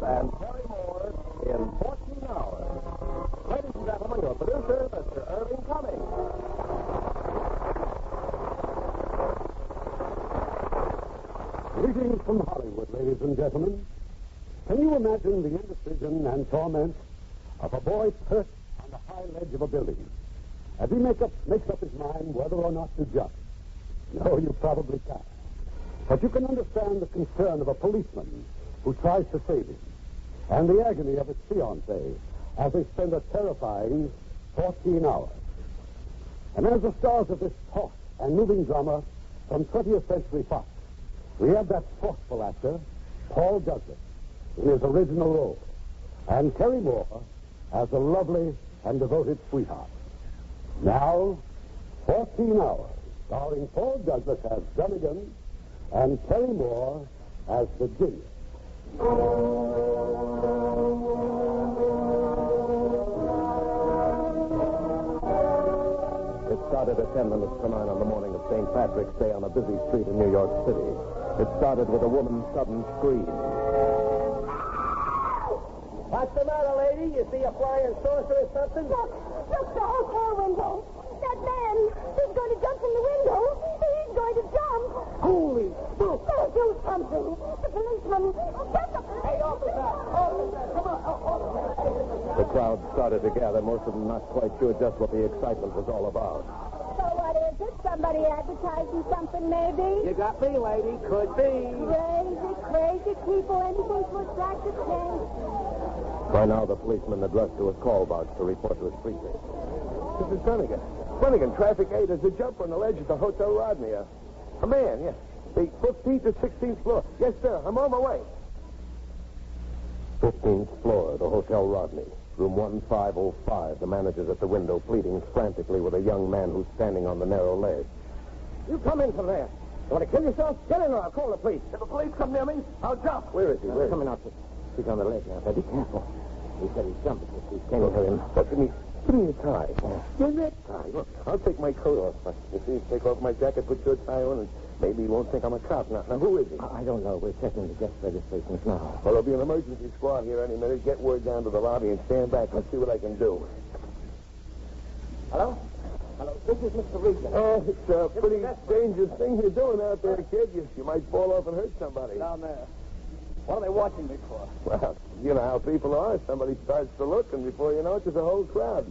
and Terry Moore in 14 hours. Ladies and gentlemen, your producer, Mr. Irving Cummings. Greetings from Hollywood, ladies and gentlemen. Can you imagine the indecision and torment of a boy perched on the high ledge of a building as he makes up his mind whether or not to jump? No, you probably can't. But you can understand the concern of a policeman who tries to save him, and the agony of his fiancée as they spend a terrifying 14 hours. And as the stars of this taut and moving drama from 20th Century Fox, we have that forceful actor, Paul Douglas, in his original role, and Terry Moore as a lovely and devoted sweetheart. Now, 14 hours, starring Paul Douglas as Dunnigan and Terry Moore as Virginia. It started at 10 minutes to 9 on the morning of St. Patrick's Day on a busy street in New York City. It started with a woman's sudden scream. What's the matter, lady? You see a flying saucer or something? Look, the hotel window. That man, he's going to jump in the window. He's going to jump. Holy smoke! Better do something. The policeman. Get the policeman. Hey, officer! Officer, come on! Officer. The crowd started to gather, most of them not quite sure just what the excitement was all about. So what is it? Somebody advertising something, maybe? You got me, lady. Could be. Crazy people. Anything to attract attention. By now, the policeman had rushed to his call box to report to his precinct. This is Dunnigan. Dunnigan, traffic 8. There's a jump on the ledge at the Hotel Rodney. A man, yeah. The 15th to 16th floor. Yes, sir. I'm on my way. 15th floor, the Hotel Rodney. Room 1505. The manager's at the window, pleading frantically with a young man who's standing on the narrow ledge. You come in from there. You want to kill yourself? Get in there. I'll call the police. If the police come near me, I'll jump. Where is he? Where is he? Coming out. He's on the ledge now. Be careful. He said he's jumping. He's standing for him. Look, give me your tie. Your necktie. Look, I'll take my coat off. You see, take off my jacket, put your tie on, and maybe he won't think I'm a cop. Now, who is he? I don't know. We're checking the guest registrations now. Well, there'll be an emergency squad here any minute. Get word down to the lobby and stand back. Let's see what I can do. Hello? Hello. This is Mr. Regan. Oh, it's a pretty dangerous thing you're doing out there, kid. You might fall off and hurt somebody. Down there. What are they watching me for? Well, you know how people are. Somebody starts to look, and before you know it, there's a whole crowd.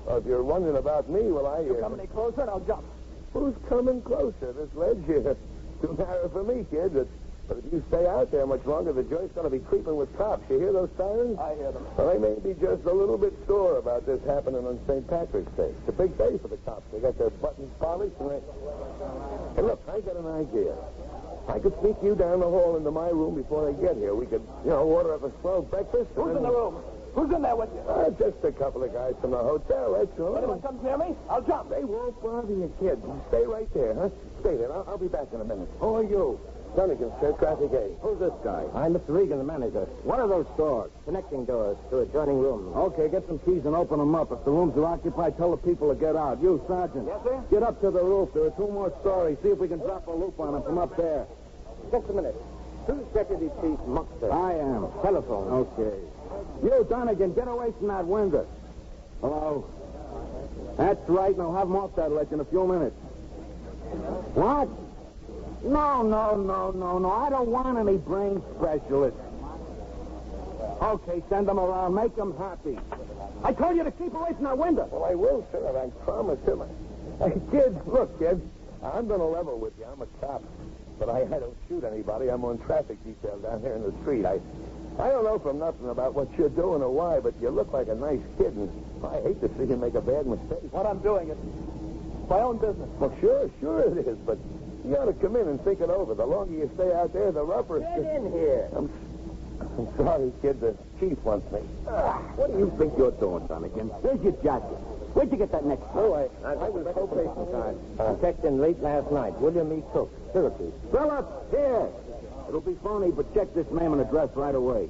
Well, if you're wondering about me, well, You come any closer and I'll jump. Who's coming closer? This ledge here. Too narrow for me, kid. But if you stay out there much longer, the joint's going to be creeping with cops. You hear those sirens? I hear them. Well, they may be just a little bit sore about this happening on St. Patrick's Day. It's a big day for the cops. They got their buttons polished and they... Hey, look, I got an idea. I could sneak you down the hall into my room before they get here. We could, order up a swell breakfast. Who's in the room? Who's in there with you? Just a couple of guys from the hotel, that's all. If anyone comes near me, I'll jump. They won't bother you, kid. Stay right there, huh? Stay there. I'll be back in a minute. Who are you? Dunnigan, sir, traffic 8. Who's this guy? I'm Mr. Regan, the manager. What are those doors? Connecting doors to adjoining rooms. Okay, get some keys and open them up. If the rooms are occupied, tell the people to get out. You, Sergeant. Yes, sir? Get up to the roof. There are 2 more stories. See if we can drop a loop on them from up there. Just a minute. Who's Deputy Chief Muxter? I am. Telephone. Okay. You, Dunnigan, get away from that window. Hello? That's right. Now have them off that ledge in a few minutes. What? No. I don't want any brain specialists. Okay, send them around. Make them happy. I told you to keep away from that window. Well, I will, sir. I promise him. Hey, kid, look, kid. I'm going to level with you. I'm a cop. But I don't shoot anybody. I'm on traffic detail down here in the street. I don't know from nothing about what you're doing or why, but you look like a nice kid, and I hate to see you make a bad mistake. What I'm doing is my own business. Well, sure it is, but you ought to come in and think it over. The longer you stay out there, the rougher... Get in here. I'm sorry, kid. The chief wants me. What do you think you're doing, Dunnigan? Where's your jacket? Where'd you get that next time? Oh, I was probation time. I checked in late last night. William E. Cook, Syracuse. Phillips, here. It'll be phony, but check this name and address right away.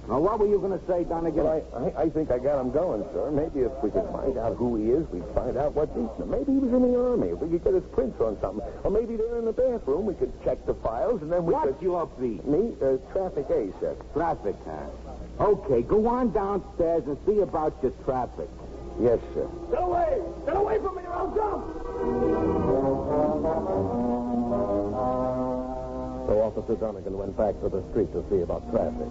Now, what were you going to say, Dunnigan? Well, I think I got him going, sir. Maybe if we could find out who he is, we'd find out what's eating him. Maybe he was in the Army. If we could get his prints on something. Or maybe they're in the bathroom. We could check the files, and then we could... What's your beat? Me? Traffic A, sir. Traffic, huh? Okay, go on downstairs and see about your traffic. Yes, sir. Get away! Get away from me or I'll jump! So Officer Donegan went back to the street to see about traffic.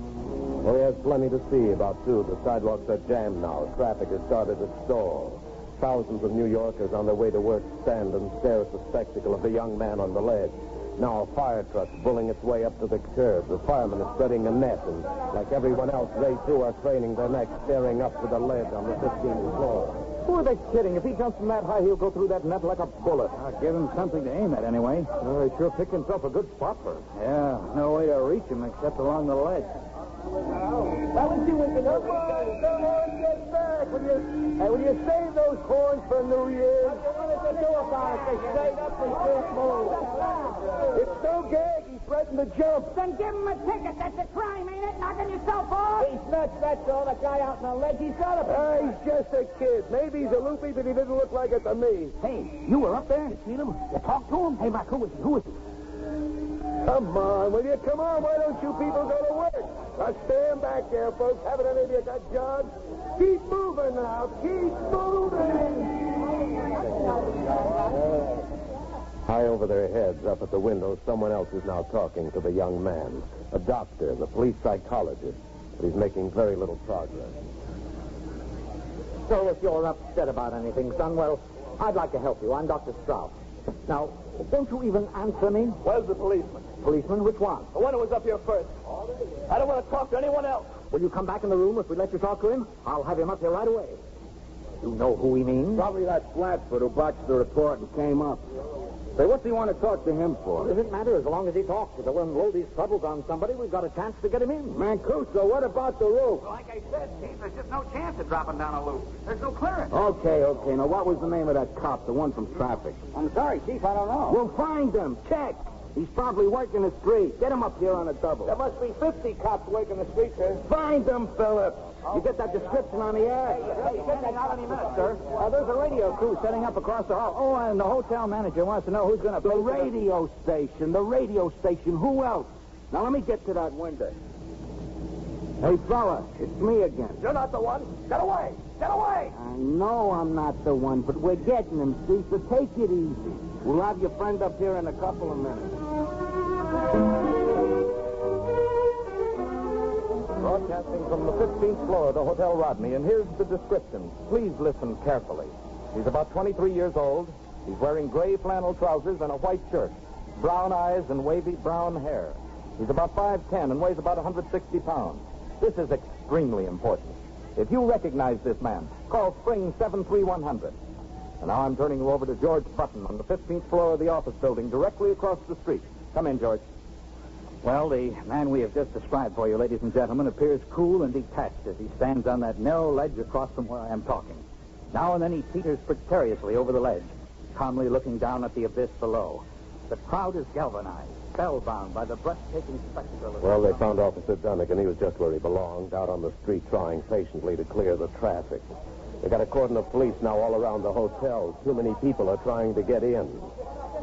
Well, he has plenty to see about, too. The sidewalks are jammed now. Traffic has started to stall. Thousands of New Yorkers on their way to work stand and stare at the spectacle of the young man on the ledge. Now a fire truck pulling its way up to the curb. The fireman is spreading a net, and like everyone else, they, too, are craning their necks, staring up to the ledge on the 15th floor. Who are they kidding? If he jumps from that high, he'll go through that net like a bullet. I'll give him something to aim at anyway. He sure picked himself a good spot for it. Yeah, no way to reach him except along the ledge. Come on, get back. Will you save those horns for New Year's? What to do about it? They stayed up and can't move. It's no gag. He's threatened to jump. Then give him a ticket. That's a crime, ain't it? Knocking yourself off? He's nuts, that's all. The guy out on the ledge, he's got a... he's just a kid. Maybe he's a loopy, but he didn't look like it to me. Hey, you were up there? You seen him? You talked to him? Hey, Mac, who is he? Who is he? Come on, will you? Come on. Why don't you people go to work? Now stand back there, folks. Haven't any of you got jobs? Keep moving now. Keep moving. High over their heads, up at the window, someone else is now talking to the young man. A doctor, the police psychologist. But he's making very little progress. So if you're upset about anything, son, well, I'd like to help you. I'm Dr. Strauss. Now, don't you even answer me? Where's the policeman? Policeman, which one? The one who was up here first. I don't want to talk to anyone else. Will you come back in the room if we let you talk to him? I'll have him up here right away. You know who he means? Probably that Flatfoot who botched the report and came up. Say, what's he want to talk to him for? It doesn't matter as long as he talks. If he'll unload these troubles on somebody, we've got a chance to get him in. Mancuso, what about the roof? Like I said, Chief, there's just no chance of dropping down a loop. There's no clearance. Okay. Now, what was the name of that cop, the one from traffic? I'm sorry, Chief, I don't know. We'll find him. Check. He's probably working the street. Get him up here on a double. There must be 50 cops working the street, sir. Find them, Phillips. You get that description on the air? Hey, not any minute, sir. There's a radio crew setting up across the hall. Oh, and the hotel manager wants to know who's going to pay The radio station. Who else? Now, let me get to that window. Hey, fella, it's me again. You're not the one. Get away. Get away. I know I'm not the one, but we're getting him, see? So take it easy. We'll have your friend up here in a couple of minutes. Broadcasting from the 15th floor of the Hotel Rodney, and here's the description. Please listen carefully. He's about 23 years old. He's wearing gray flannel trousers and a white shirt, brown eyes and wavy brown hair. He's about 5'10" and weighs about 160 pounds. This is extremely important. If you recognize this man, call Spring 73100. And now I'm turning you over to George Button on the 15th floor of the office building directly across the street. Come in, George. Well, the man we have just described for you, ladies and gentlemen, appears cool and detached as he stands on that narrow ledge across from where I am talking. Now and then he teeters precariously over the ledge, calmly looking down at the abyss below. The crowd is galvanized, spellbound by the breathtaking spectacle of... Well, they found Officer Donegan. He was just where he belonged, out on the street trying patiently to clear the traffic. They got a cordon of police now all around the hotel. Too many people are trying to get in.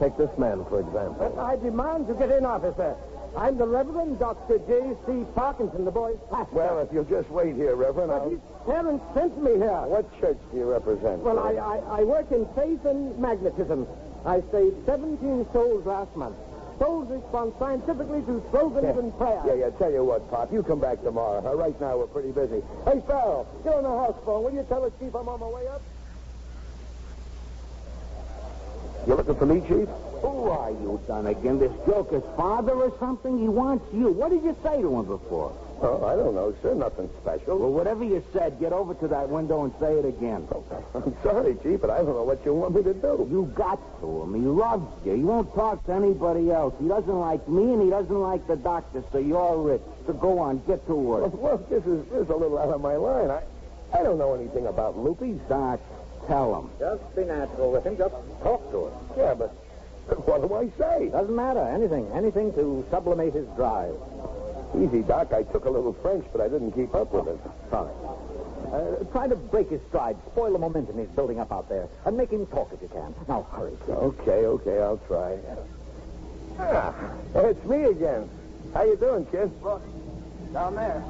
Take this man, for example. I demand you get in, officer. I'm the Reverend Dr. J.C. Parkinson, the boy's pastor. Well, if you'll just wait here, Reverend, But his parents sent me here. What church do you represent? Well, I work in faith and magnetism. I saved 17 souls last month. Souls respond scientifically to slogans and prayers. Yeah, tell you what, Pop, you come back tomorrow. Right now, we're pretty busy. Hey, Farrell, get on the house phone. Will you tell the chief I'm on my way up? You looking for me, Chief? Who are you, Donegan? This joker's father or something? He wants you. What did you say to him before? Oh, I don't know, sir. Nothing special. Well, whatever you said, get over to that window and say it again. I'm sorry, Chief, but I don't know what you want me to do. You got to him. He loves you. He won't talk to anybody else. He doesn't like me, and he doesn't like the doctor, so you're rich. So go on, get to work. Well, this is a little out of my line. I don't know anything about loopies. Doc, tell him. Just be natural with him. Just talk to him. Yeah, but what do I say? Doesn't matter. Anything to sublimate his drive. Easy, Doc. I took a little French, but I didn't keep up with it. Sorry. Try to break his stride, spoil the momentum he's building up out there, and make him talk if you can. Now, hurry, please. Okay, I'll try. It's me again. How you doing, kid? Look, down there.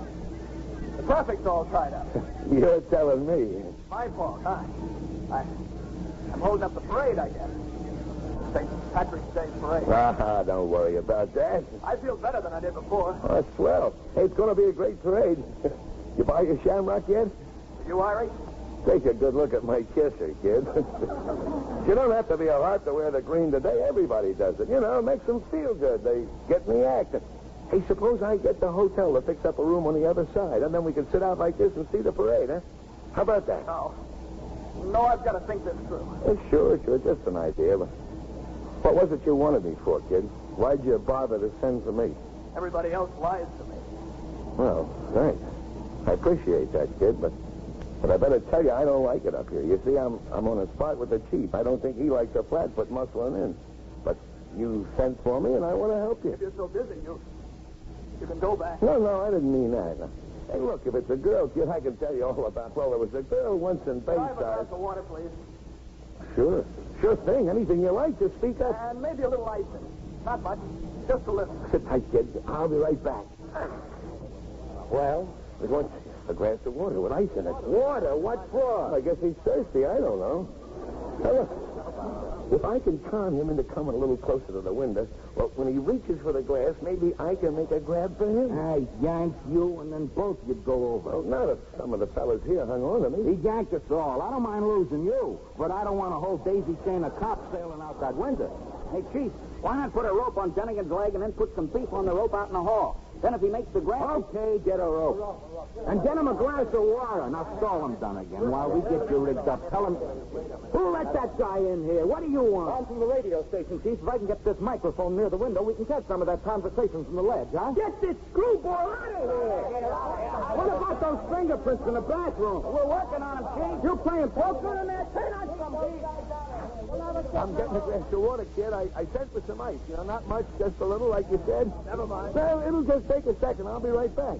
The traffic's all tied up. You're telling me. My fault, huh? I'm holding up the parade, I guess. St. Patrick's Day parade. Don't worry about that. I feel better than I did before. Oh, that's swell. Hey, it's going to be a great parade. You buy your shamrock yet? Are you Irish? Take a good look at my kisser, kid. You don't have to be a heart to wear the green today. Everybody does it. You know, it makes them feel good. They get in the act. Hey, suppose I get the hotel to fix up a room on the other side, and then we can sit out like this and see the parade, huh? How about that? No, I've got to think this through. Sure. Just an idea. But what was it you wanted me for, kid? Why'd you bother to send for me? Everybody else lies to me. Well, thanks. I appreciate that, kid, but I better tell you, I don't like it up here. You see, I'm on a spot with the chief. I don't think he likes a flatfoot muscling in. But you sent for me, and I want to help you. If you're so busy, you can go back. No, I didn't mean that. Hey, look, if it's a girl, kid, I can tell you all about. Well, there was a girl once in Bayside. Can I have a glass of water, please? Sure thing. Anything you like, just speak up. And maybe a little icing. Not much, just a little. Sit tight, kid. I'll be right back. Well, we want a glass of water with ice in it. Water? What for? I guess he's thirsty. I don't know. Now, look, if I can con him into coming a little closer to the window, well, when he reaches for the glass, maybe I can make a grab for him. I yanked you, and then both you'd go over. Well, not if some of the fellas here hung on to me. He yanked us all. I don't mind losing you, but I don't want a whole daisy chain of cops sailing out that window. Hey, Chief, why not put a rope on Dunnigan's leg and then put some beef on the rope out in the hall? Then if he makes the grab... Okay, get a rope. And get him a glass of water. Now stall him, Dunnigan, while we get you rigged up. Tell him... Who let that guy in here? What do you want? I'm from the radio station, Chief. If I can get this microphone near the window, we can catch some of that conversation from the ledge, huh? Get this screwball out of here! What about those fingerprints in the bathroom? We're working on him, Chief. You playing poker in there? Turn on some beef. I'm getting a glass of water, kid. I sent for some ice. You know, not much, just a little, like you said. Never mind. Well, it'll just take a second. I'll be right back.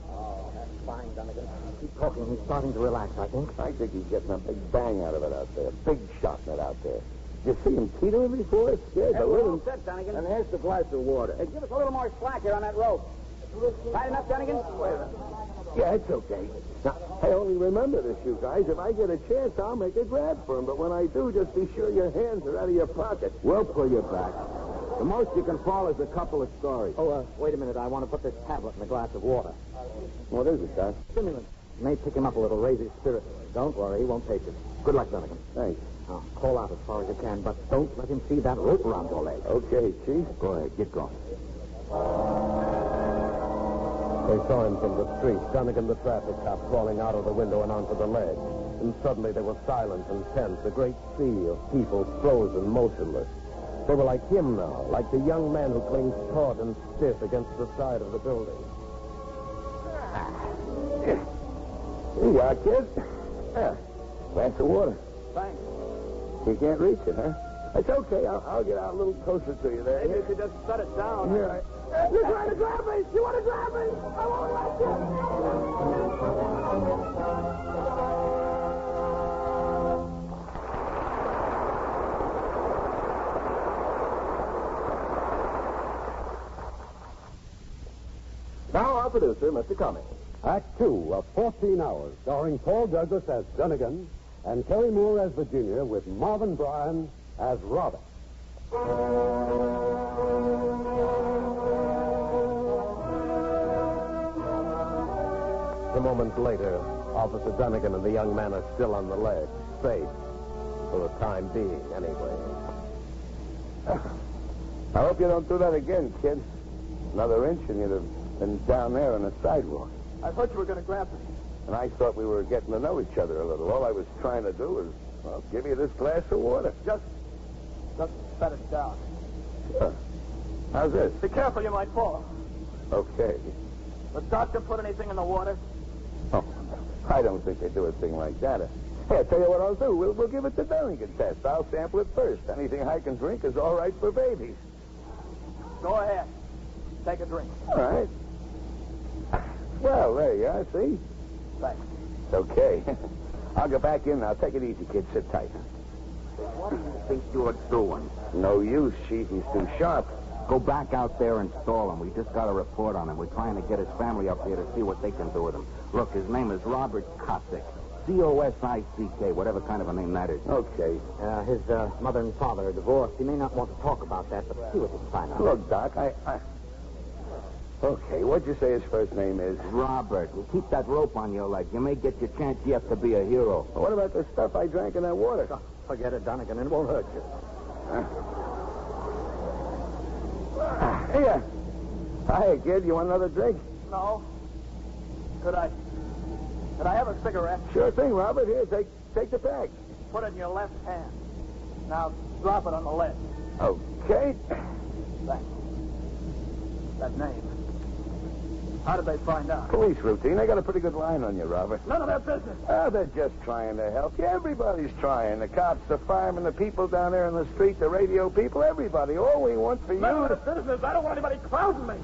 Oh, that's fine, Dunnigan. Keep talking. He's starting to relax, I think. I think he's getting a big bang out of it out there. Big shot in it out there. You see him teetering before? It's scared the We're all living... set, Dunnigan. And here's the glass of water. Hey, give us a little more slack here on that rope. Tight enough, Dunnigan? Yeah, it's okay. Now, hey, only remember this, you guys. If I get a chance, I'll make a grab for him. But when I do, just be sure your hands are out of your pocket. We'll pull you back. The most you can fall is a couple of stories. Oh, wait a minute. I want to put this tablet in a glass of water. What is it, Doc? Stimulant. May pick him up a little, raise his spirits. Don't worry, he won't take it. Good luck, Dunnigan. Thanks. Now, call out as far as you can, but don't let him see that rope around your leg. Okay, Chief. Go ahead, get going. They saw him from the street, Dunnigan the traffic cop, crawling out of the window and onto the ledge. And suddenly they were silent and tense, a great sea of people frozen, motionless. They were like him now, like the young man who clings taut and stiff against the side of the building. Here you are, kid. Glass of water. Thanks. You can't reach it, huh? It's okay. I'll get out a little closer to you there. Maybe you should just set it down. Here, You're trying to grab me! You want to grab me? I won't let you! Now, our producer, Mr. Cummings. Act 2 of 14 Hours, starring Paul Douglas as Dunnigan and Kerry Moore as Virginia, with Marvin Bryan as Robert. A moment later, Officer Dunnigan and the young man are still on the ledge, safe, for the time being, anyway. I hope you don't do that again, kid. Another inch and you'd have been down there on the sidewalk. I thought you were going to grab me. And I thought we were getting to know each other a little. All I was trying to do was, well, give you this glass of water. Just set it down. How's this? Be careful, you might fall. Okay. The doctor put anything in the water? Oh, I don't think they do a thing like that. Hey, I'll tell you what I'll do. We'll give it the Dunnigan test. I'll sample it first. Anything I can drink is all right for babies. Go ahead. Take a drink. All right. Well, there you are, see? Thanks. It's okay. I'll go back in now. Take it easy, kid. Sit tight. What do you think you're doing? No use, Chief. He's too sharp. Go back out there and stall him. We just got a report on him. We're trying to get his family up here to see what they can do with him. Look, his name is Robert Cosick. Cosick, whatever kind of a name that is. Okay. His mother and father are divorced. He may not want to talk about that, but see what he can find out. Look, Doc, Okay, what'd you say his first name is? Robert. Well, keep that rope on your leg. You may get your chance yet to be a hero. Well, what about the stuff I drank in that water? Oh, forget it, Donegan. It won't hurt you. Here. Hi, kid. You want another drink? No. Could I have a cigarette? Sure thing, Robert. Here, take the pack. Put it in your left hand. Now, drop it on the ledge. Okay. Thanks. That name. How did they find out? Police routine. They got a pretty good line on you, Robert. None of their business. Oh, they're just trying to help you. Everybody's trying. The cops, the firemen, the people down there in the street, the radio people, everybody. All we want for you... None of their business. I don't want anybody clouding me.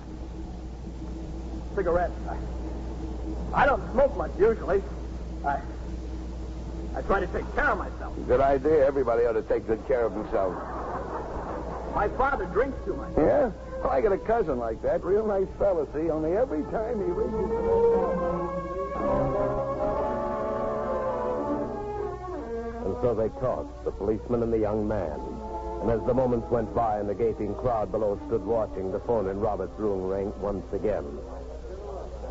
Cigarettes. I don't smoke much usually. I try to take care of myself. Good idea. Everybody ought to take good care of themselves. My father drinks too much. Yeah? Well, I got a cousin like that. Real nice fella, see? Only every time he reaches... And so they talked, the policeman and the young man. And as the moments went by and the gaping crowd below stood watching, the phone in Robert's room rang once again.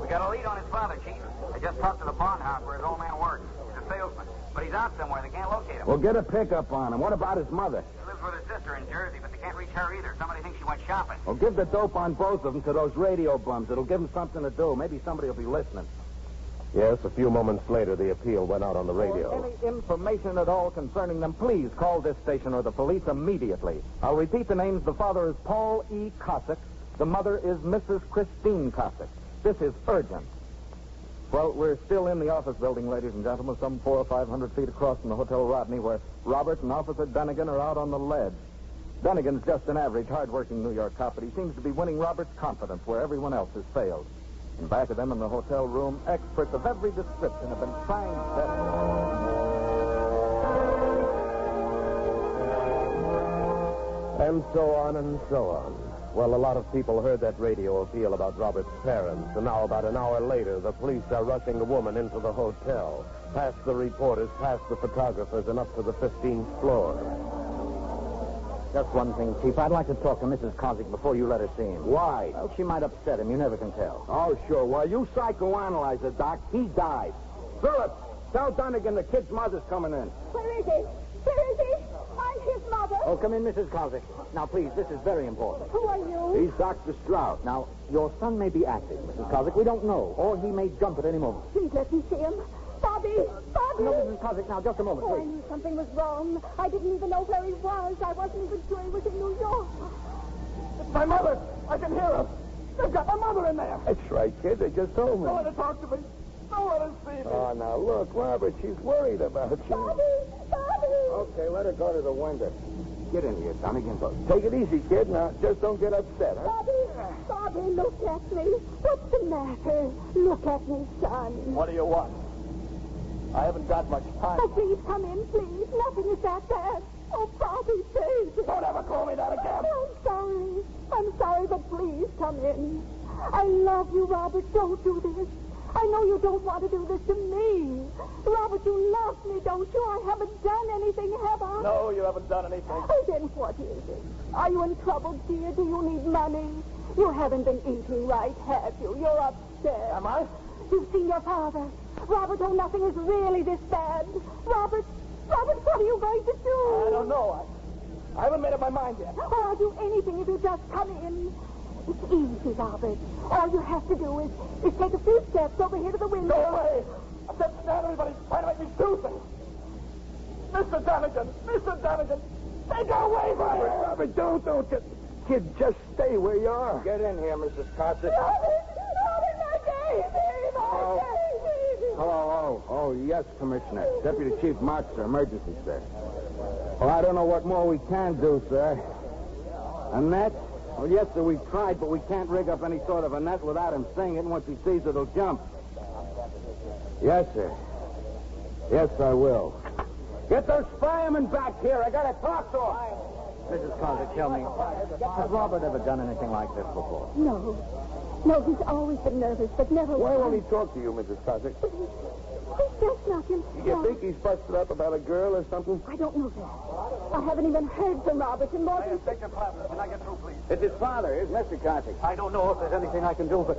We got a lead on his father, Chief. I just talked to the bond house where his old man works. He's a salesman. But he's out somewhere. They can't locate him. Well, get a pickup on him. What about his mother? He lives with his sister in Jersey, but they can't reach her either. Somebody thinks she went shopping. Well, give the dope on both of them to those radio bums. It'll give them something to do. Maybe somebody will be listening. Yes, a few moments later, the appeal went out on the radio. For any information at all concerning them, please call this station or the police immediately. I'll repeat the names. The father is Paul E. Cosick. The mother is Mrs. Christine Cosick. This is urgent. Well, we're still in the office building, ladies and gentlemen, some 400 or 500 feet across from the Hotel Rodney, where Robert and Officer Dunnigan are out on the ledge. Dunnigan's just an average, hard-working New York cop, but he seems to be winning Robert's confidence where everyone else has failed. And back of them in the hotel room, experts of every description have been trying And so on and so on. Well, a lot of people heard that radio appeal about Robert's parents, and now about an hour later, the police are rushing the woman into the hotel, past the reporters, past the photographers, and up to the 15th floor. Just one thing, Chief. I'd like to talk to Mrs. Cosick before you let her see him. Why? Well, she might upset him. You never can tell. Oh, sure. Well, you psychoanalyze it, Doc. He died. Phillips, tell Dunnigan the kid's mother's coming in. Where is he? Where is he? I'm his mother. Oh, come in, Mrs. Cosick. Now, please, this is very important. Who are you? He's Dr. Stroud. Now, your son may be acting, Mrs. Cosick. We don't know. Or he may jump at any moment. Please let me see him. Bobby! Bobby! No, Mrs. Cosick, now, just a moment, Oh, I please. knew something was wrong. I didn't even know where he was. I wasn't even sure he was in New York. It's my mother. I can hear her. They've got my mother in there. That's right, kid. They just told me. Don't let her talk to me. Don't let her see me. Oh, now, look, Robert, she's worried about you. Bobby! Bobby! Okay, let her go to the window. Get in here, Dunnigan. Take it easy, kid. Now, just don't get upset, huh? Bobby! Bobby, look at me. What's the matter? Look at me, son. What do you want? I haven't got much time. Oh, please come in, please. Nothing is that bad. Oh, Bobby, please. Don't ever call me that again. I'm sorry. I'm sorry, but please come in. I love you, Robert. Don't do this. I know you don't want to do this to me. Robert, you love me, don't you? I haven't done anything, have I? No, you haven't done anything. Oh, then what is it? Are you in trouble, dear? Do you need money? You haven't been eating right, have you? You're upset. Am I? You've seen your father. Robert, oh, nothing is really this bad. Robert, what are you going to do? I don't know. I haven't made up my mind yet. Oh, I'll do anything if you just come in. It's easy, Robert. All you have to do is take a few steps over here to the window. Go away. I can't stand anybody trying to make me do things. Mr. Dunnigan, take her away from here. Robert, don't. Kid, just stay where you are. Get in here, Mrs. Cosick. Robert, my baby, my baby. Oh, yes, Commissioner. Deputy Chief Marks, sir. Emergency, sir. Well, I don't know what more we can do, sir. Annette? Well, yes, sir, we've tried, but we can't rig up any sort of a net without him seeing it, and once he sees it, he'll jump. Yes, sir. Yes, I will. Get those firemen back here. I gotta talk to them. Mrs. Closet, tell me, has Robert ever done anything like this before? No. No, he's always been nervous, but never Why once. won't he talk to you, Mrs. Cossack? He's just not himself. You think he's busted up about a girl or something? I don't know that. I haven't even heard from Robert in more than... Inspector Clavers, can I get through, please? It's his father. Here's Mr. Cossack. I don't know if there's anything I can do, but...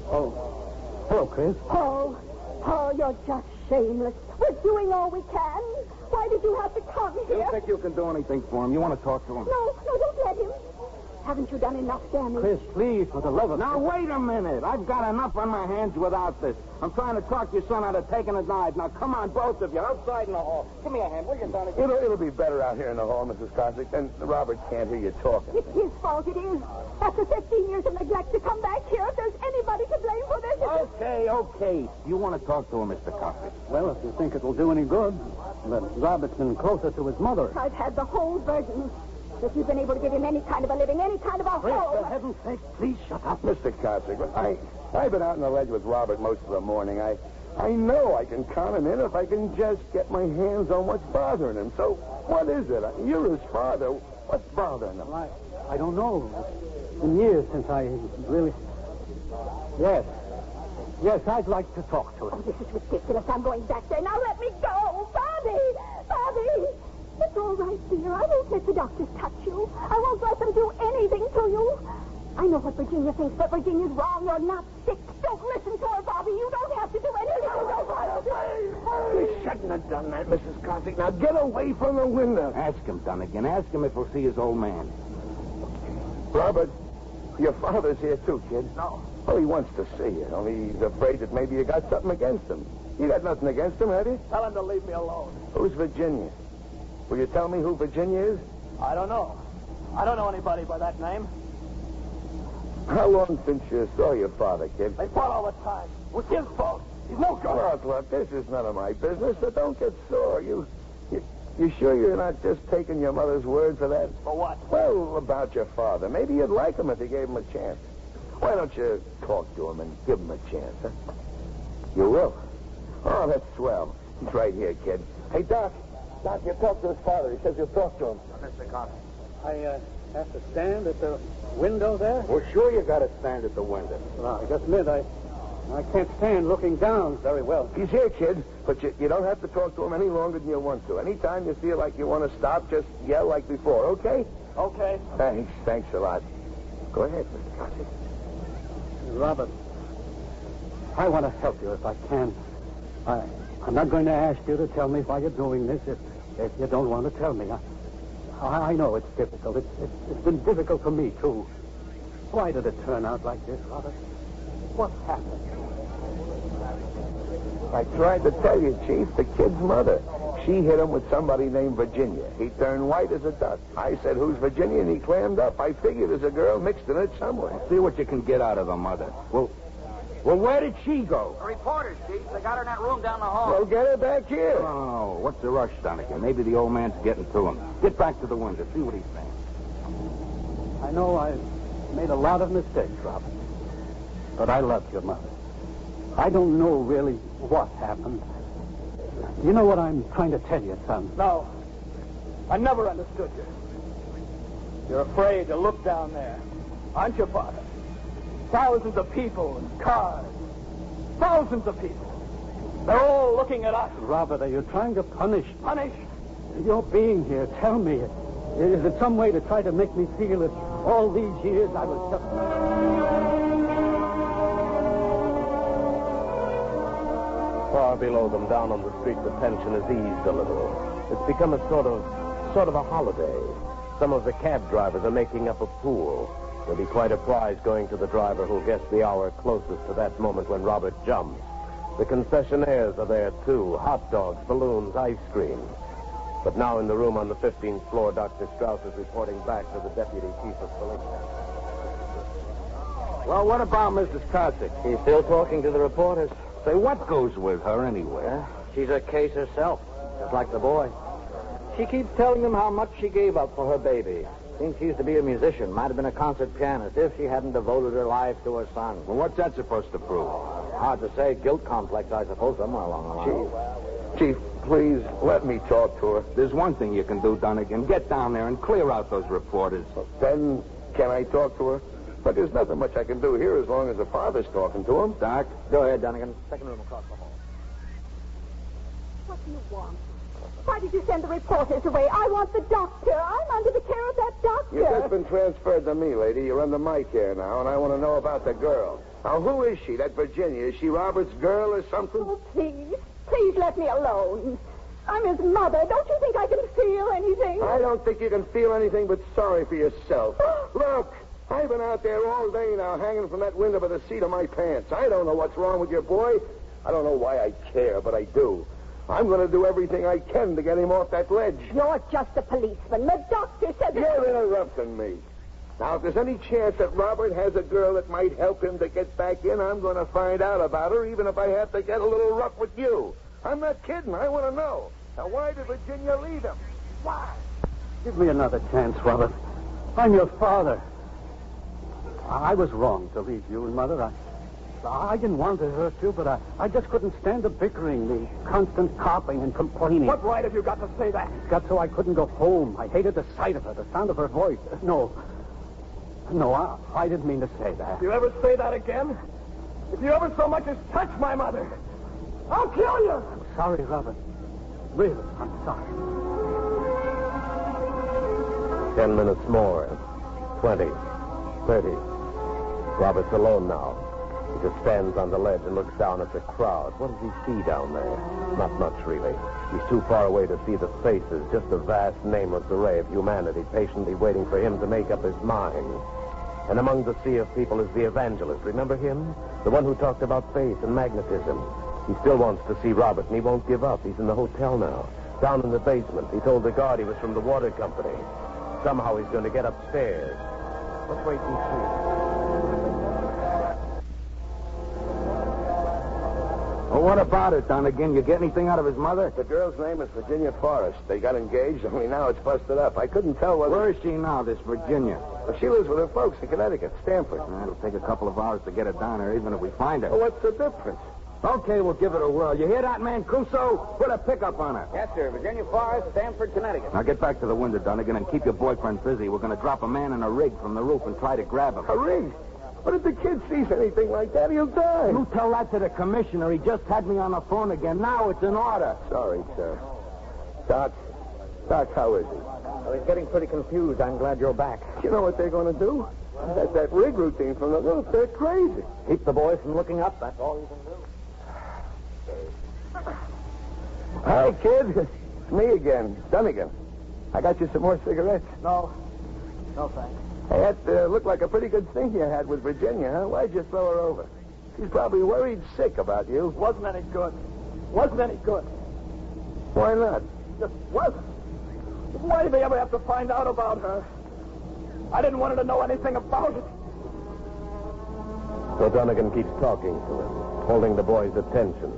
Oh. Hello, Chris. Paul, you're just shameless. We're doing all we can. Why did you have to come here? You think you can do anything for him? You want to talk to him? No, don't let him. Haven't you done enough damage? Chris, please, for the love of... Now, wait a minute. I've got enough on my hands without this. I'm trying to talk your son out of taking a knife. Now, come on, both of you. Outside in the hall. Give me a hand, will you, Donnie? It'll be better out here in the hall, Mrs. Cossack. Then Robert can't hear you talking. It's his fault, it is. After 15 years of neglect to come back here, if there's anybody to blame for this, it's... Okay. You want to talk to him, Mr. Cossack? Well, if you think it'll do any good, but Robert's been closer to his mother. I've had the whole burden. If you've been able to give him any kind of a living, any kind of a Chris, home... for heaven's sake, please shut up. Mr. Cossack, I've been out on the ledge with Robert most of the morning. I know I can count him in if I can just get my hands on what's bothering him. So, what is it? You're his father. What's bothering him? Well, I don't know. It's been years since I really... Yes, I'd like to talk to him. Oh, this is ridiculous. I'm going back there. Now let me go. Bobby! It's all right, dear. I won't let the doctors touch you. I won't let them do anything to you. I know what Virginia thinks, but Virginia's wrong. You're not sick. Don't listen to her, Bobby. You don't have to do anything. You shouldn't have done that, Mrs. Cossack. Now get away from the window. Ask him, Dunnigan. Ask him if he'll see his old man. Robert, your father's here too, kid. No. Oh, he wants to see you. Only he's afraid that maybe you got something against him. You got nothing against him, have you? Tell him to leave me alone. Who's Virginia? Will you tell me who Virginia is? I don't know. I don't know anybody by that name. How long since you saw your father, kid? They fought all the time. It was his fault. He's no good. Look, this is none of my business, so don't get sore. You sure you're not just taking your mother's word for that? For what? Well, about your father. Maybe you'd like him if you gave him a chance. Why don't you talk to him and give him a chance, huh? You will? Oh, that's swell. He's right here, kid. Hey, Doc, you talk to his father. He says you'll talk to him. Mr. Connor. I have to stand at the window there? Well, sure you got to stand at the window. Well, I just admit I can't stand looking down very well. He's here, kid, but you don't have to talk to him any longer than you want to. Anytime you feel like you want to stop, just yell like before, okay? Okay. Thanks a lot. Go ahead, Mr. Cossack. Robert, I want to help you if I can. I'm not going to ask you to tell me why you're doing this if you don't want to tell me. I know it's difficult. It's been difficult for me, too. Why did it turn out like this, Robert? What happened? I tried to tell you, Chief, the kid's mother. She hit him with somebody named Virginia. He turned white as a duck. I said, who's Virginia? And he clammed up. I figured there's a girl mixed in it somewhere. See what you can get out of the mother. Well, where did she go? The reporters, Chief. They got her in that room down the hall. Well, get her back here. Oh, what's the rush, Donnigan? Maybe the old man's getting to him. Get back to the window. See what he's saying. I know I've made a lot of mistakes, Robert. But I loved your mother. I don't know really what happened. You know what I'm trying to tell you, son? No. I never understood you. You're afraid to look down there. Aren't you, Father? Thousands of people and cars. Thousands of people. They're all looking at us. Robert, are you trying to punish? Punish? Your being here, tell me. Is it some way to try to make me feel that all these years I was just... Far below them, down on the street, the tension has eased a little. It's become a sort of a holiday. Some of the cab drivers are making up a pool. There'll be quite a prize going to the driver who'll guess the hour closest to that moment when Robert jumps. The concessionaires are there, too. Hot dogs, balloons, ice cream. But now in the room on the 15th floor, Dr. Strauss is reporting back to the Deputy Chief of Police. Well, what about Mrs. Cossack? He's still talking to the reporters. Say, what goes with her anyway? She's a case herself, just like the boy. She keeps telling them how much she gave up for her baby. Thinks she used to be a musician, might have been a concert pianist, if she hadn't devoted her life to her son. Well, what's that supposed to prove? Hard to say. Guilt complex, I suppose, somewhere along the line. Chief, please, let me talk to her. There's one thing you can do, Dunnigan. Get down there and clear out those reporters. Then, can I talk to her? But there's nothing much I can do here as long as the father's talking to him. Doc? Go ahead, Dunnigan. Second room across the hall. What do you want? Why did you send the reporters away? I want the doctor. I'm under the care of that doctor. You've just been transferred to me, lady. You're under my care now, and I want to know about the girl. Now, who is she, that Virginia? Is she Robert's girl or something? Oh, please. Please let me alone. I'm his mother. Don't you think I can feel anything? I don't think you can feel anything but sorry for yourself. Look, I've been out there all day now, hanging from that window by the seat of my pants. I don't know what's wrong with your boy. I don't know why I care, but I do. I'm going to do everything I can to get him off that ledge. You're just a policeman. The doctor said that... You're interrupting me. Now, if there's any chance that Robert has a girl that might help him to get back in, I'm going to find out about her, even if I have to get a little rough with you. I'm not kidding. I want to know. Now, why did Virginia leave him? Why? Give me another chance, Robert. I'm your father. I was wrong to leave you and Mother. I didn't want to hurt you, but I just couldn't stand the bickering, the constant carping and complaining. What right have you got to say that? It got so I couldn't go home. I hated the sight of her, the sound of her voice. No, I didn't mean to say that. If you ever say that again, if you ever so much as touch my mother, I'll kill you. I'm sorry, Robert. Really, I'm sorry. 10 minutes more. 20. 30. Robert's alone now. He just stands on the ledge and looks down at the crowd. What does he see down there? Not much, really. He's too far away to see the faces, just a vast, nameless array of humanity patiently waiting for him to make up his mind. And among the sea of people is the evangelist. Remember him? The one who talked about faith and magnetism. He still wants to see Robert, and he won't give up. He's in the hotel now, down in the basement. He told the guard he was from the water company. Somehow he's going to get upstairs. Let's wait and see. Well, what about it, Dunnigan? You get anything out of his mother? The girl's name is Virginia Forrest. They got engaged, only now it's busted up. I couldn't tell whether... Where is she now, this Virginia? Well, she lives with her folks in Connecticut, Stamford. It'll take a couple of hours to get her down there, even if we find her. Well, what's the difference? Okay, we'll give it a whirl. You hear that, Mancuso? Put a pickup on her. Yes, sir. Virginia Forrest, Stamford, Connecticut. Now get back to the window, Dunnigan, and keep your boyfriend busy. We're going to drop a man in a rig from the roof and try to grab him. A rig? But if the kid sees anything like that, he'll die. You tell that to the commissioner. He just had me on the phone again. Now it's in order. Sorry, sir. Doc, how is he? Well, he's getting pretty confused. I'm glad you're back. You know what they're going to do? That rig routine from the roof, they're crazy. Keep the boy from looking up. That's all you can do. Hi, kid. It's me again, Dunnigan. I got you some more cigarettes. No, thanks. Hey, that looked like a pretty good thing you had with Virginia, huh? Why'd you throw her over? She's probably worried sick about you. Wasn't any good. Why not? Just wasn't. Why did they ever have to find out about her? I didn't want her to know anything about it. So Dunnigan keeps talking to him, holding the boy's attention.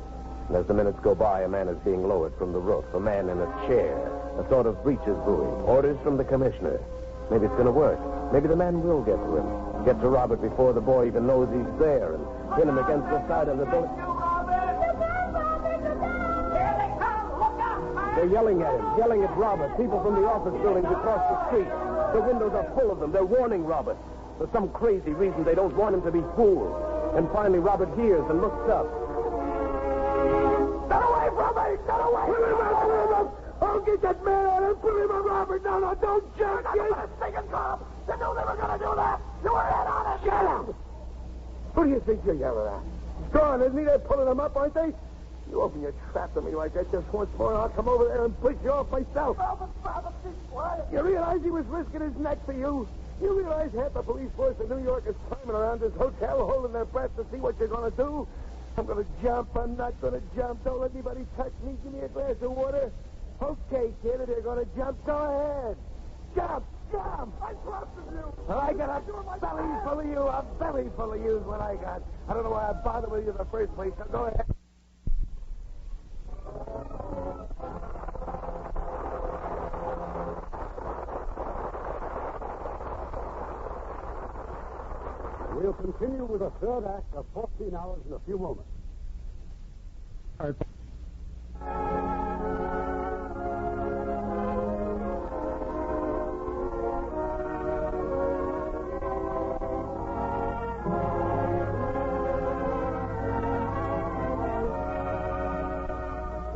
And as the minutes go by, a man is being lowered from the roof, a man in a chair, a sort of breeches buoy. Orders from the commissioner. Maybe it's going to work. Maybe the man will get to him. Get to Robert before the boy even knows he's there and pin him against the side of the building. They're yelling at him, yelling at Robert. People from the office buildings across the street. The windows are full of them. They're warning Robert. For some crazy reason, they don't want him to be fooled. And finally, Robert hears and looks up. Get away from me! Get away! Put him up! Oh, get that man out and put him on Robert! No, don't jump! You're not a stinking cop! You knew they were going to do that! You were in on it! Shut up! Who do you think you're yelling at? Gone, isn't he? They're pulling him up, aren't they? You open your trap to me like that just once more, I'll come over there and push you off myself. Robert, be quiet! You realize he was risking his neck for you? You realize half the police force in New York is climbing around this hotel holding their breath to see what you're going to do? I'm going to jump. I'm not going to jump. Don't let anybody touch me. Give me a glass of water. Okay, kid, if you're going to jump, go ahead. Jump! I trusted you! Well, I got a belly full of you. A belly full of you is what I got. I don't know why I bothered with you in the first place, so go ahead. We'll continue with the third act of 14 Hours in a few moments.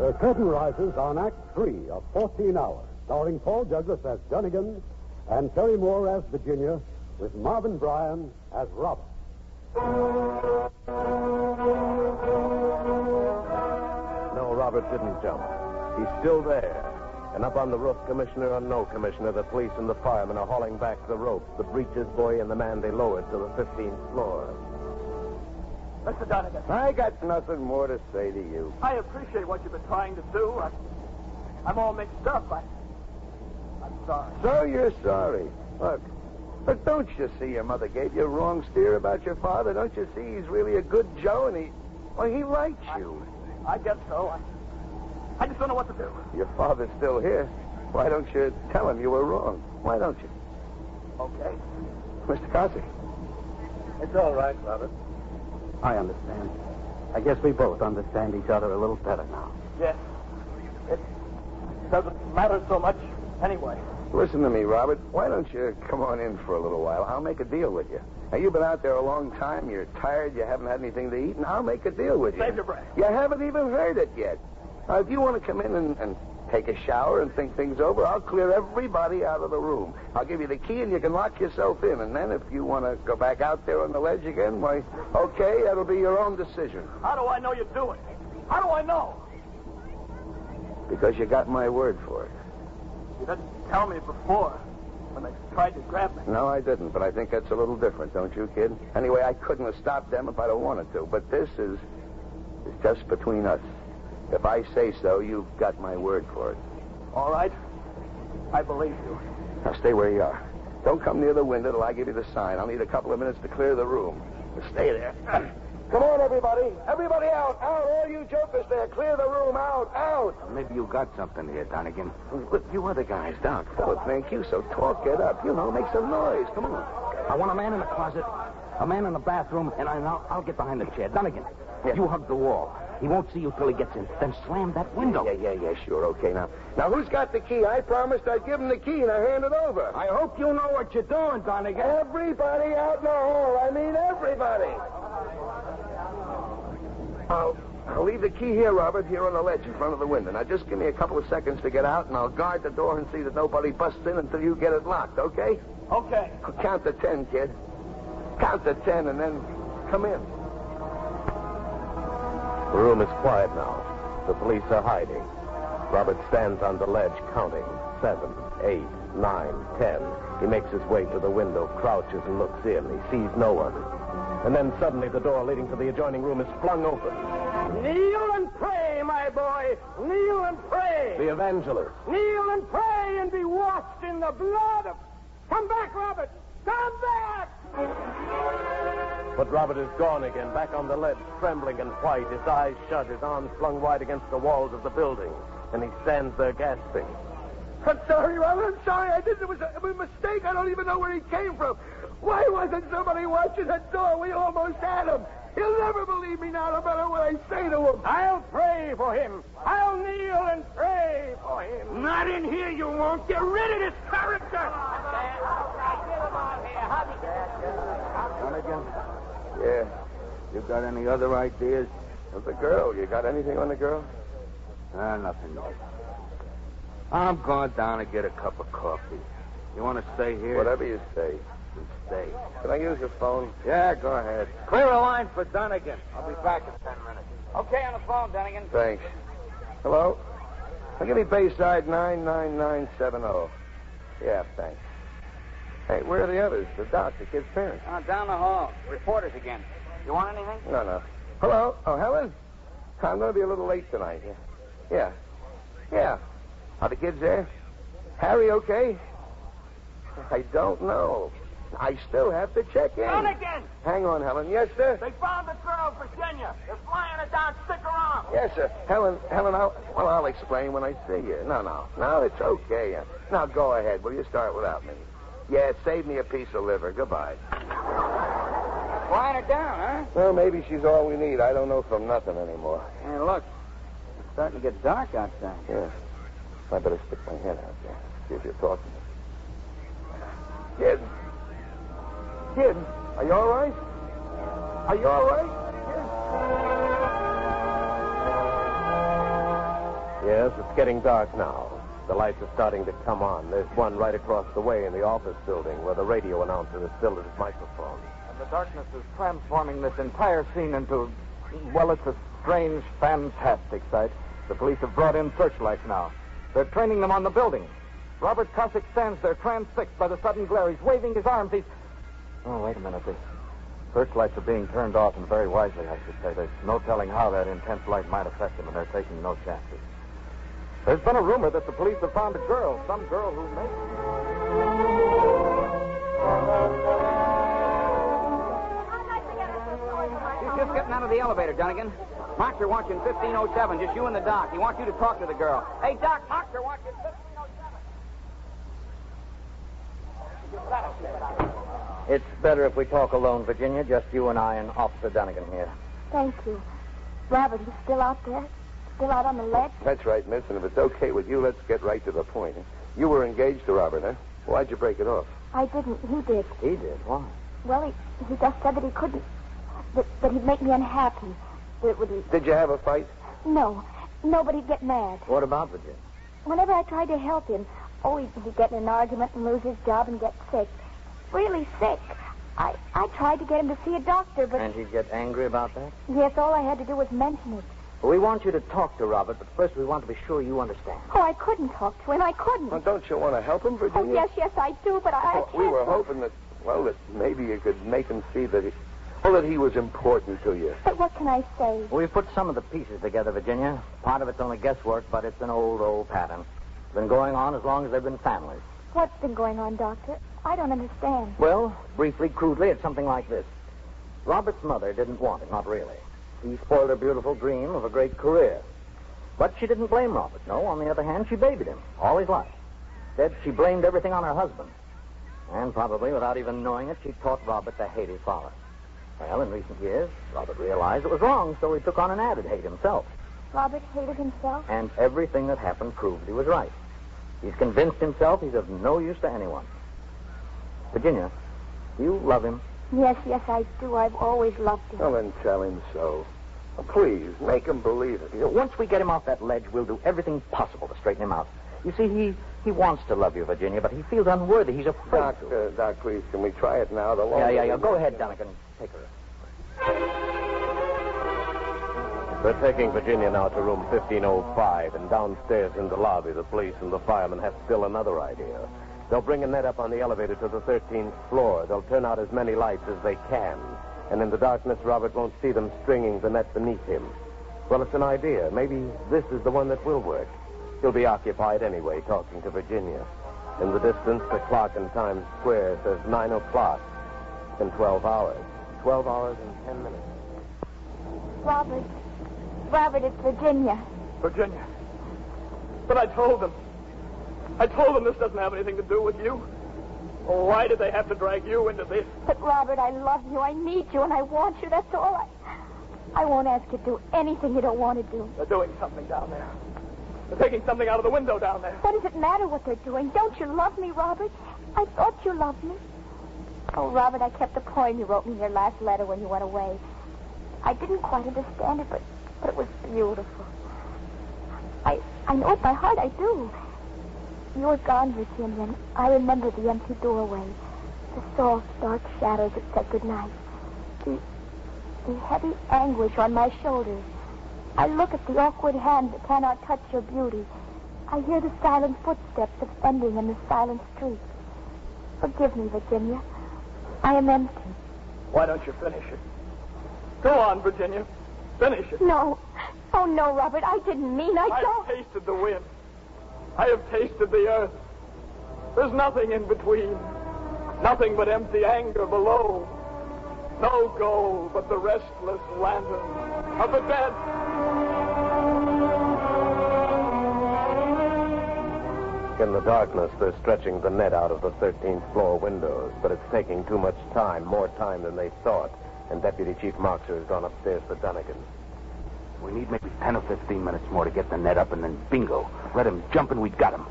The curtain rises on Act 3 of 14 Hours, starring Paul Douglas as Dunnigan and Terry Moore as Virginia, with Marvin Bryan as Robert. No, Robert didn't jump. He's still there. And up on the roof, commissioner or no commissioner, the police and the firemen are hauling back the ropes, the breeches boy and the man they lowered to the 15th floor. Mr. Donegan. I got nothing more to say to you. I appreciate what you've been trying to do. I'm all mixed up. I'm sorry. So you're sorry. Look, but don't you see your mother gave you a wrong steer about your father? Don't you see he's really a good Joe and he likes you? I guess so. I just don't know what to do. Your father's still here. Why don't you tell him you were wrong? Why don't you? Okay. Mr. Cossack. It's all right, Robert. I understand. I guess we both understand each other a little better now. Yes. It doesn't matter so much anyway. Listen to me, Robert. Why don't you come on in for a little while? I'll make a deal with you. Now, you've been out there a long time. You're tired. You haven't had anything to eat, and I'll make a deal with you. Save your breath. You haven't even heard it yet. Now, if you want to come in and take a shower and think things over, I'll clear everybody out of the room. I'll give you the key, and you can lock yourself in. And then if you want to go back out there on the ledge again, why, okay, that'll be your own decision. How do I know you're doing it? How do I know? Because you got my word for it. You didn't tell me before when they tried to grab me. No, I didn't, but I think that's a little different, don't you, kid? Anyway, I couldn't have stopped them if I'd have wanted to, but this is just between us. If I say so, you've got my word for it. All right. I believe you. Now stay where you are. Don't come near the window till I give you the sign. I'll need a couple of minutes to clear the room. Stay there. Come on, everybody. Everybody out. Out. All you jokers there. Clear the room. Out. Out. Maybe you got something here, Donegan. Look, you other guys, Doc. Oh, thank you. So talk it up. You know, make some noise. Come on. I want a man in the closet, a man in the bathroom, and I'll get behind the chair. Donegan, you hug the wall. He won't see you till he gets in. Then slam that window. Yeah, sure. Okay, now, who's got the key? I promised I'd give him the key, and I hand it over. I hope you know what you're doing, Donegan. Everybody out in the hall. I mean, everybody. I'll leave the key here, Robert, here on the ledge in front of the window. Now, just give me a couple of seconds to get out, and I'll guard the door and see that nobody busts in until you get it locked, okay? Okay. Count to 10, kid. Count to 10, and then come in. The room is quiet now. The police are hiding. Robert stands on the ledge counting. 7, 8, 9, 10. He makes his way to the window, crouches and looks in. He sees no one. And then suddenly the door leading to the adjoining room is flung open. Kneel and pray, my boy. Kneel and pray. The evangelist. Kneel and pray and be washed in the blood of... Come back, Robert. Come back! But Robert is gone again, back on the ledge, trembling and white, his eyes shut, his arms flung wide against the walls of the building. And he stands there gasping. I'm sorry, Robert. I'm sorry. It was a mistake. I don't even know where he came from. Why wasn't somebody watching that door? We almost had him. He'll never believe me now, no matter what I say to him. I'll pray for him. I'll kneel and pray for him. Not in here, you won't. Get rid of this character. Donegan? Yeah. You got any other ideas? What's the girl? You got anything on the girl? Nothing yet. I'm going down to get a cup of coffee. You want to stay here? Whatever you say. Stay. Can I use your phone? Yeah, go ahead. Clear a line for Donegan. I'll be back in 10 minutes. Okay, on the phone, Donegan. Thanks. Hello? Now give me Bayside 99970. Yeah, thanks. Hey, where are the others? The doc, the kid's parents. Down the hall. Reporters again. You want anything? No. Hello? Oh, Helen? I'm going to be a little late tonight. Yeah. Are the kids there? Harry okay? I don't know. I still have to check in. Donegan! Hang on, Helen. Yes, sir? They found the girl, Virginia. They're flying her down. Stick around. Yes, sir. Helen, I'll explain when I see you. No, it's okay. Now, go ahead. Will you start without me? Yeah, save me a piece of liver. Goodbye. Flying her down, huh? Well, maybe she's all we need. I don't know from nothing anymore. Hey, look. It's starting to get dark outside. Yeah. I better stick my head out there. See if you're talking. Kid, are you all right? Are you all right? Yes, it's getting dark now. The lights are starting to come on. There's one right across the way in the office building where the radio announcer is still at his microphone. And the darkness is transforming this entire scene into, well, it's a strange, fantastic sight. The police have brought in searchlights now. They're training them on the building. Robert Cossack stands there transfixed by the sudden glare. He's waving his arms. Oh, wait a minute. The searchlights are being turned off, and very wisely, I should say. There's no telling how that intense light might affect him, and they're taking no chances. There's been a rumor that the police have found a girl, some girl who may... She's just getting out of the elevator, Dunnigan. Moxer wants you in 1507, just you and the doc. He wants you to talk to the girl. Hey, Doc, Moxer wants you in 1507. It's better if we talk alone, Virginia, just you and I and Officer Dunnigan here. Thank you. Robert, he's still out there? Still out on the ledge? That's right, miss, and if it's okay with you, let's get right to the point. You were engaged to Robert, huh? Why'd you break it off? I didn't. He did. He did? Why? Well, he just said that he couldn't. That he'd make me unhappy. That it would... Did you have a fight? No. No, but he'd get mad. What about Virginia? Whenever I tried to help him, he'd get in an argument and lose his job and get sick. Really sick. I tried to get him to see a doctor, but... And he'd get angry about that? Yes, all I had to do was mention it. We want you to talk to Robert, but first we want to be sure you understand. Oh, I couldn't talk to him. I couldn't. Well, don't you want to help him, Virginia? Oh, yes, I do, but I can't... We were hoping that maybe you could make him see that he was important to you. But what can I say? We've put some of the pieces together, Virginia. Part of it's only guesswork, but it's an old pattern. It's been going on as long as they've been families. What's been going on, Doctor? I don't understand. Well, briefly, crudely, it's something like this. Robert's mother didn't want him, not really. He spoiled her beautiful dream of a great career. But she didn't blame Robert. No, on the other hand, she babied him all his life. Instead, she blamed everything on her husband. And probably, without even knowing it, she taught Robert to hate his father. Well, in recent years, Robert realized it was wrong, so he took on an added hate himself. Robert hated himself? And everything that happened proved he was right. He's convinced himself he's of no use to anyone. Virginia, do you love him? Yes, I do. I've always loved him. Well, then tell him so. Please, make him believe it. Once we get him off that ledge, we'll do everything possible to straighten him out. You see, he wants to love you, Virginia, but he feels unworthy. He's afraid to. Doc, please, can we try it now? Yeah. Go ahead, Dunnigan. Take her. They're taking Virginia now to room 1505, and downstairs in the lobby, the police and the firemen have still another idea. They'll bring a net up on the elevator to the 13th floor. They'll turn out as many lights as they can. And in the darkness, Robert won't see them stringing the net beneath him. Well, it's an idea. Maybe this is the one that will work. He'll be occupied anyway, talking to Virginia. In the distance, the clock in Times Square says 9 o'clock. It's been 12 hours. 12 hours and 10 minutes. Robert, it's Virginia. Virginia. But I told them this doesn't have anything to do with you. Oh, why did they have to drag you into this? But, Robert, I love you. I need you, and I want you. That's all. I won't ask you to do anything you don't want to do. They're doing something down there. They're taking something out of the window down there. What does it matter what they're doing? Don't you love me, Robert? I thought you loved me. Oh, Robert, I kept the poem you wrote me in your last letter when you went away. I didn't quite understand it, but it was beautiful. I know it by heart, I do. You were gone, Virginia, and I remember the empty doorway, the soft, dark shadows that said goodnight, the heavy anguish on my shoulders. I look at the awkward hand that cannot touch your beauty. I hear the silent footsteps ascending in the silent street. Forgive me, Virginia. I am empty. Why don't you finish it? Go on, Virginia. Finish it. No. Oh, no, Robert. I didn't mean I don't. I've tasted the wind. I have tasted the earth. There's nothing in between. Nothing but empty anger below. No goal but the restless lantern of the dead. In the darkness, they're stretching the net out of the 13th floor windows, but it's taking too much time, more time than they thought, and Deputy Chief Moxer has gone upstairs for Dunnigan. We need maybe 10 or 15 minutes more to get the net up, and then bingo. Let him jump and we've got him.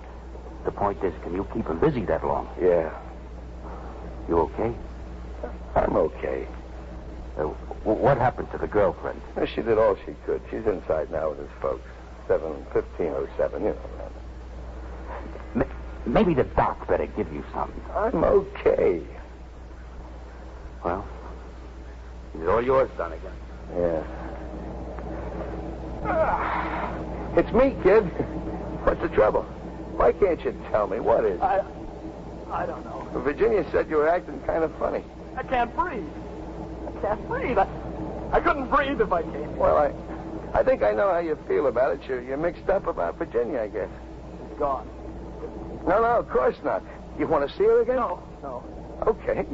The point is, can you keep him busy that long? Yeah. You okay? I'm okay. What happened to the girlfriend? She did all she could. She's inside now with his folks. 1507, you know. Maybe the doc better give you something. I'm okay. Well, it's all yours, Dunnigan. Yeah. It's me, kid. What's the trouble? Why can't you tell me? What is it? I don't know. Virginia said you were acting kind of funny. I can't breathe. I couldn't breathe if I came. Well, I think I know how you feel about it. You're mixed up about Virginia, I guess. She's gone. No, of course not. You want to see her again? No. Okay.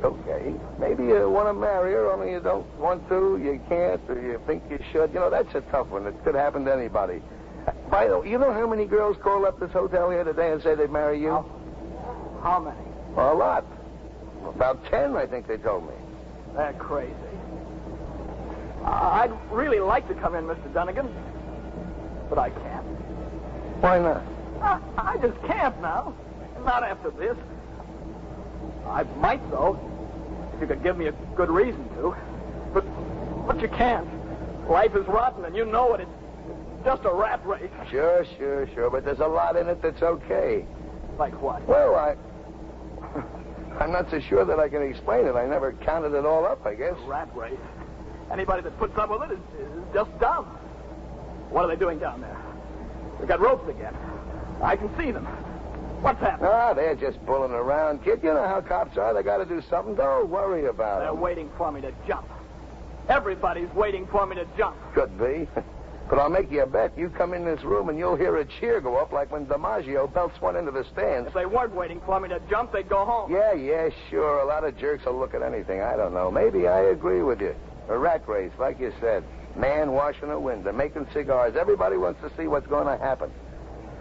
Maybe you want to marry her, only you don't want to, you can't, or you think you should. You know, that's a tough one. It could happen to anybody. By the way, you know how many girls call up this hotel here today and say they'd marry you? How many? Well, a lot. About 10, I think they told me. They're crazy. I'd really like to come in, Mr. Dunnigan, but I can't. Why not? I just can't now. Not after this. I might, though, if you could give me a good reason to. But you can't. Life is rotten, and you know it. It's just a rat race. Sure. But there's a lot in it that's okay. Like what? Well, I'm not so sure that I can explain it. I never counted it all up, I guess. A rat race. Anybody that puts up with it is just dumb. What are they doing down there? They got ropes again. I can see them. What's happening? They're just bulling around, kid. You know how cops are. They got to do something. Don't worry about it. They're waiting for me to jump. Everybody's waiting for me to jump. Could be. But I'll make you a bet. You come in this room and you'll hear a cheer go up like when DiMaggio belts one into the stands. If they weren't waiting for me to jump, they'd go home. Yeah, sure. A lot of jerks will look at anything. I don't know. Maybe I agree with you. A rat race, like you said. Man washing a window, making cigars. Everybody wants to see what's going to happen.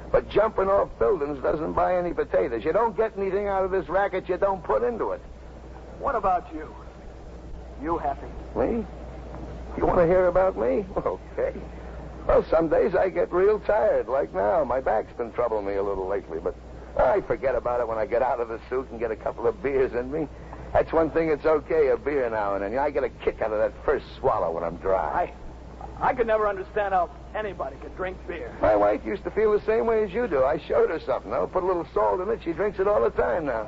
But jumping off buildings doesn't buy any potatoes. You don't get anything out of this racket you don't put into it. What about you? You happy? Me? You want to hear about me? Okay. Well, some days I get real tired, like now. My back's been troubling me a little lately, but I forget about it when I get out of the suit and get a couple of beers in me. That's one thing that's okay, a beer now and then. I get a kick out of that first swallow when I'm dry. I could never understand how anybody could drink beer. My wife used to feel the same way as you do. I showed her something. I'll put a little salt in it. She drinks it all the time now.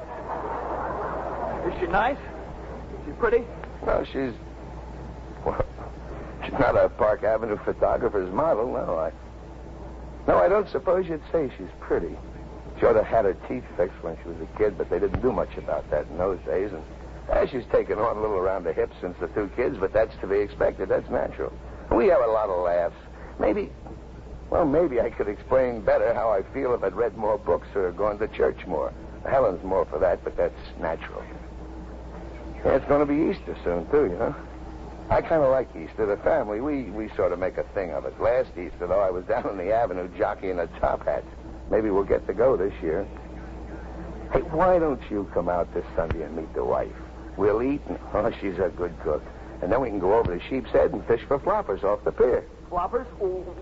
Is she nice? Is she pretty? No, she's not a Park Avenue photographer's model, no. I don't suppose you'd say she's pretty. She ought to have had her teeth fixed when she was a kid, but they didn't do much about that in those days. And she's taken on a little around the hips since the 2 kids, but that's to be expected. That's natural. We have a lot of laughs. Maybe I could explain better how I feel if I'd read more books or gone to church more. Helen's more for that, but that's natural. Yeah, it's going to be Easter soon, too, you know. I kind of like Easter. The family, we sort of make a thing of it. Last Easter, though, I was down on the avenue jockeying a top hat. Maybe we'll get to go this year. Hey, why don't you come out this Sunday and meet the wife? We'll eat, and she's a good cook. And then we can go over to Sheep's Head and fish for floppers off the pier. Floppers?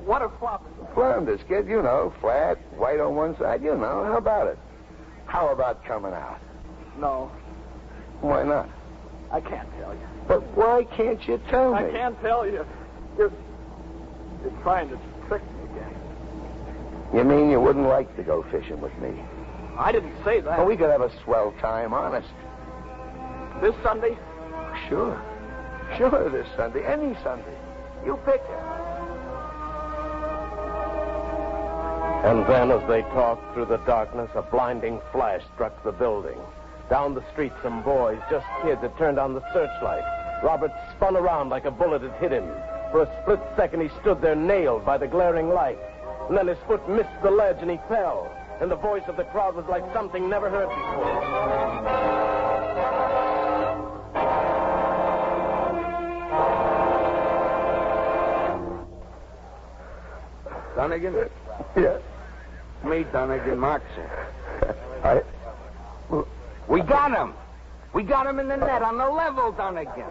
What are floppers? Flounders, kid, you know. Flat, white on one side, you know. How about it? How about coming out? No. Why not? I can't tell you. But why can't you tell me? I can't tell you. You're trying to trick me again. You mean you wouldn't like to go fishing with me? I didn't say that. Well, we could have a swell time, honest. This Sunday? Sure, this Sunday. Any Sunday. You pick it. And then, as they talked through the darkness, a blinding flash struck the building. Down the street, some boys, just kids, had turned on the searchlight. Robert spun around like a bullet had hit him. For a split second, he stood there nailed by the glaring light. And then his foot missed the ledge and he fell. And the voice of the crowd was like something never heard before. Dunnigan? Yes. Me, Dunnigan, Moxie. We got him. We got him in the net on the level, Dunnigan.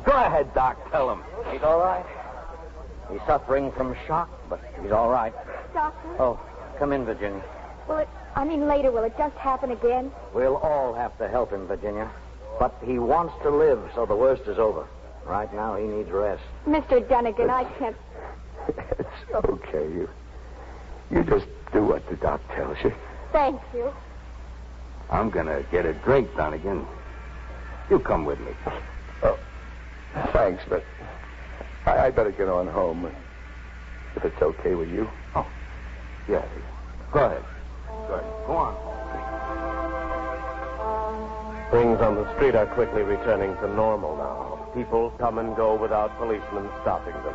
Go ahead, Doc. Tell him. He's all right. He's suffering from shock, but he's all right. Doctor? Oh, come in, Virginia. Later, will it just happen again? We'll all have to help him, Virginia. But he wants to live, so the worst is over. Right now, he needs rest. Mr. Dunnigan, I can't... It's okay. You just do what the doc tells you. Thank you. I'm going to get a drink, Donegan. You come with me. Oh, thanks, but I'd better get on home. If it's okay with you. Oh, yeah. Go ahead. Good. Go on. Things on the street are quickly returning to normal now. People come and go without policemen stopping them.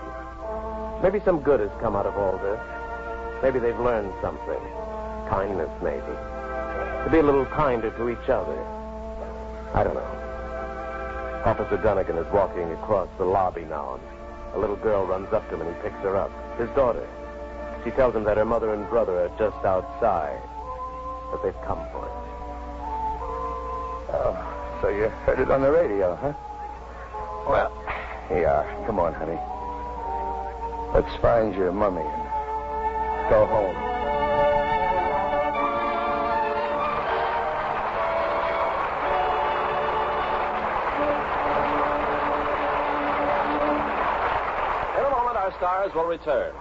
Maybe some good has come out of all this. Maybe they've learned something. Kindness, maybe. To be a little kinder to each other. I don't know. Officer Donegan is walking across the lobby now, and a little girl runs up to him and he picks her up. His daughter. She tells him that her mother and brother are just outside, that they've come for him. Oh, so you heard it on the radio, huh? Well, here you are. Come on, honey. Let's find your mummy and go home. In a moment, our stars will return.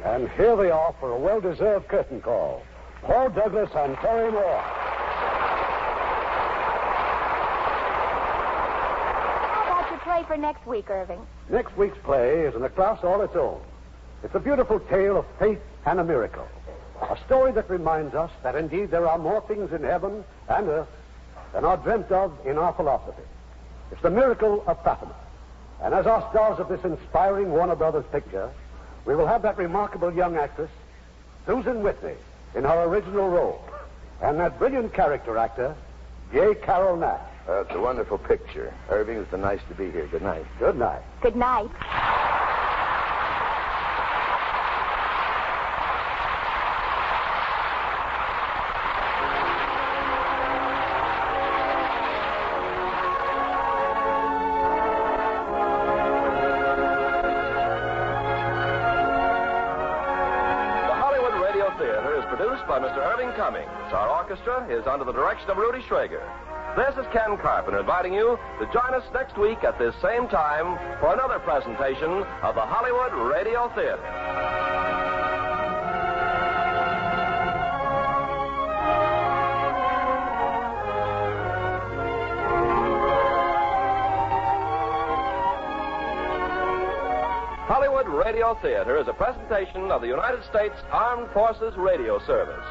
And here they are for a well-deserved curtain call. Paul Douglas and Terry Moore. Play for next week, Irving. Next week's play is in a class all its own. It's a beautiful tale of faith and a miracle. A story that reminds us that indeed there are more things in heaven and earth than are dreamt of in our philosophy. It's the miracle of Fatima. And as our stars of this inspiring Warner Brothers picture, we will have that remarkable young actress, Susan Whitney, in her original role. And that brilliant character actor, J. Carroll Nash. It's a wonderful picture. Irving, it's been nice to be here. Good night. Good night. Good night. The Hollywood Radio Theater is produced by Mr. Irving Cummings. Our orchestra is under the direction of Rudy Schrager. This is Ken Carpenter inviting you to join us next week at this same time for another presentation of the Hollywood Radio Theater. Hollywood Radio Theater is a presentation of the United States Armed Forces Radio Service.